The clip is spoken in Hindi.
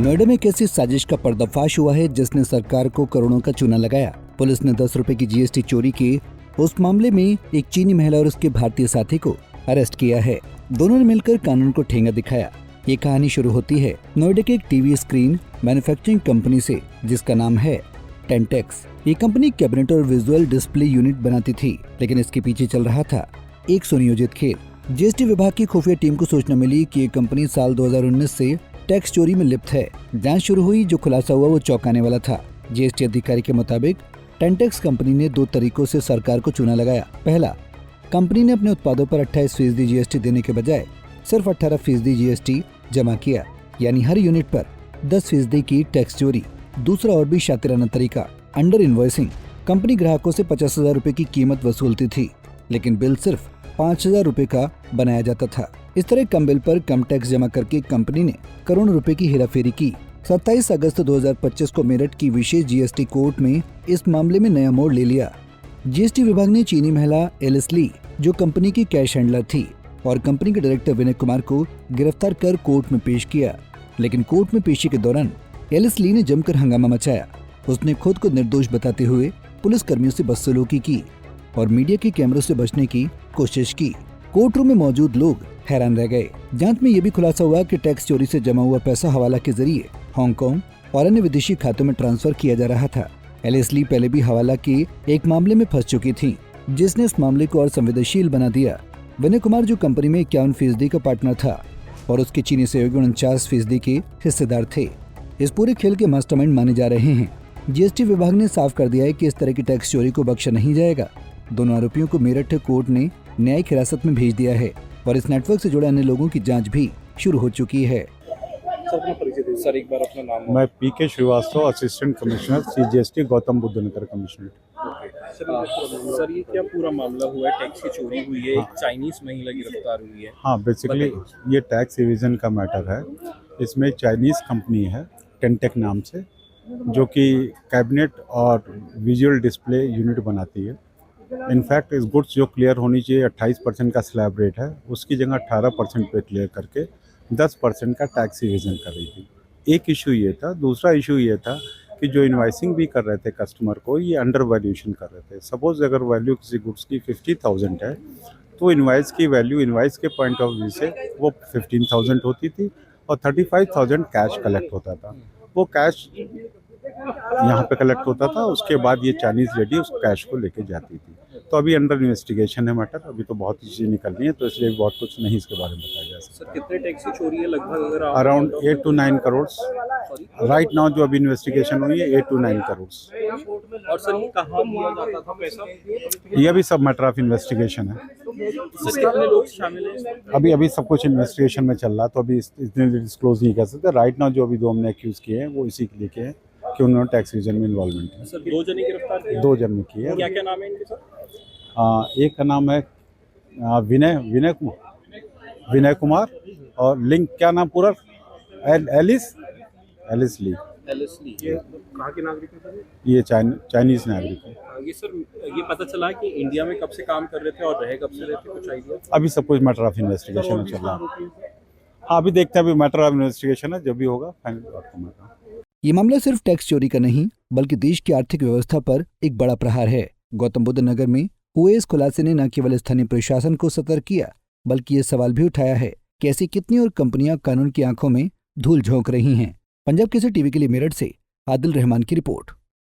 नोएडा में एक ऐसी साजिश का पर्दाफाश हुआ है जिसने सरकार को करोड़ों का चूना लगाया। पुलिस ने 10 रुपए की जीएसटी चोरी के उस मामले में एक चीनी महिला और उसके भारतीय साथी को अरेस्ट किया है। दोनों ने मिलकर कानून को ठेंगा दिखाया। ये कहानी शुरू होती है नोएडा के एक टीवी स्क्रीन मैन्युफैक्चरिंग कंपनी से जिसका नाम है टेंटेक्स। ये कंपनी कैबिनेट और विजुअल डिस्प्ले यूनिट बनाती थी, लेकिन इसके पीछे चल रहा था एक सुनियोजित खेल। जीएसटी विभाग की खुफिया टीम को सूचना मिली कि ये कंपनी साल 2019 से टैक्स चोरी में लिप्त है। जांच शुरू हुई, जो खुलासा हुआ वो चौंकाने वाला था। जीएसटी अधिकारी के मुताबिक टेंटेक्स कंपनी ने 2 तरीकों से सरकार को चूना लगाया। पहला, कंपनी ने अपने उत्पादों पर 28% जीएसटी देने के बजाय सिर्फ 18% जीएसटी जमा किया, यानी हर यूनिट पर 10% की टैक्स चोरी। दूसरा और भी शातिराना तरीका, अंडर इनवॉइसिंग। कंपनी ग्राहकों से 50,000 रुपए की कीमत वसूलती थी, लेकिन बिल सिर्फ 5,000 रुपए का बनाया जाता था। इस तरह कम बिल पर कम टैक्स जमा करके कंपनी ने करोड़ों रुपए की हेराफेरी की। 27 अगस्त 2025 को मेरठ की विशेष जीएसटी कोर्ट में इस मामले में नया मोड़ ले लिया। जीएसटी विभाग ने चीनी महिला एलिस ली, जो कंपनी की कैश हैंडलर थी, और कंपनी के डायरेक्टर विनय कुमार को गिरफ्तार कर कोर्ट में पेश किया। लेकिन कोर्ट में पेशी के दौरान एलिस ली ने जमकर हंगामा मचाया। उसने खुद को निर्दोष बताते हुए पुलिस कर्मियों से बदसलूकी की और मीडिया के कैमरों से बचने की कोशिश की। कोर्ट रूम में मौजूद लोग हैरान रह गए। जांच में ये भी खुलासा हुआ कि टैक्स चोरी से जमा हुआ पैसा हवाला के जरिए हांगकांग और अन्य विदेशी खातों में ट्रांसफर किया जा रहा था। एलिस ली पहले भी हवाला के एक मामले में फंस चुकी थी, जिसने इस मामले को और संवेदनशील बना दिया। विनय कुमार, जो कंपनी में 51% का पार्टनर था और उसके चीनी सहयोगी 49% के हिस्सेदार थे, इस पूरे खेल के मास्टरमाइंड माने जा रहे हैं। जीएसटी विभाग ने साफ कर दिया है कि इस तरह की टैक्स चोरी को बख्शा नहीं जाएगा। दोनों आरोपियों को मेरठ कोर्ट ने न्यायिक हिरासत में भेज दिया है और इस नेटवर्क से जुड़े अन्य लोगों की जांच भी शुरू हो चुकी है। सर, एक बार अपना नाम। मैं PK Srivastava, assistant commissioner CGST, Gautam Buddh Nagar commissionerate. Sir, ये क्या पूरा मामला हुआ है? टैक्स की चोरी हुई है, एक चाइनीज महिला गिरफ्तार हुई है। हाँ, बेसिकली ये टैक्स इविजन का मैटर है। इसमें चाइनीज कंपनी है टेंटेक नाम से, जो कि कैबिनेट और विजुअल डिस्प्ले यूनिट बनाती है। इनफैक्ट इस गुड्स जो क्लियर होनी चाहिए 28% का स्लैब रेट है, उसकी जगह 18% पे क्लियर करके 10% का टैक्स इवेजन कर रही थी। एक इशू ये था। दूसरा इशू ये था कि जो इनवाइसिंग भी कर रहे थे कस्टमर को, ये अंडर वैल्यूएशन कर रहे थे। सपोज अगर वैल्यू किसी गुड्स की 50,000 है, तो इनवाइस की वैल्यू इनवाइस के पॉइंट ऑफ व्यू से वो 15,000 होती थी और 35,000 कैश कलेक्ट होता था। वो कैश यहाँ पे कलेक्ट होता था, उसके बाद ये चाइनीज लेडी उस कैश को लेके जाती थी। तो अभी अंडर इन्वेस्टिगेशन है मैटर। अभी तो बहुत चीज़ें निकलनी है, तो इसलिए बहुत कुछ नहीं इसके बारे में बताया जा सकता। सर, कितने टैक्स की चोरी है लगभग? अगर around 8 to 9 crore right now जो अभी इन्वेस्टिगेशन हुई है, 8 to 9 करोड़। और सर, ये कहाँ दिया जाता था पैसा? ये अभी सब मैटर ऑफ इन्वेस्टिगेशन है। सर, कितने लोग शामिल हैं? अभी सब कुछ इन्वेस्टिगेशन में चल रहा, तो अभी इतने डिस्क्लोज नहीं कर सकते। राइट नाउ जो अभी 2 हमने एक्यूज किए हैं, वो इसी के लिए किए हैं कि उन्होंने टैक्स इवेजन में इन्वॉल्वमेंट है। सर, 2 जने गिरफ्तार किए? 2 जन ने किए। क्या क्या नाम है इनके सर? एक का नाम है विनय कुमार, और लिंक क्या नाम पूरा? एलिस ली। एलिस ली। ये कहाँ के नागरिक हैं सर? ये चाइनीज नागरिक है। ये सर, ये पता चला कि इंडिया में कब से काम कर रहे थे और रहे कब से रहे थे, कुछ आइडिया? अभी सब कुछ मैटर ऑफ इन्वेस्टिगेशन में चल रहा है। हाँ, अभी देखते हैं। अभी मैटर ऑफ इन्वेस्टिगेशन है, जब भी होगा फाइनल आउटकम होगा। ये मामला सिर्फ टैक्स चोरी का नहीं, बल्कि देश की आर्थिक व्यवस्था पर एक बड़ा प्रहार है। गौतम बुद्ध नगर में हुए इस खुलासे ने न केवल स्थानीय प्रशासन को सतर्क किया, बल्कि ये सवाल भी उठाया है कि ऐसी कितनी और कंपनियां कानून की आंखों में धूल झोंक रही हैं। पंजाब केसरी टीवी के लिए मेरठ से आदिल रहमान की रिपोर्ट।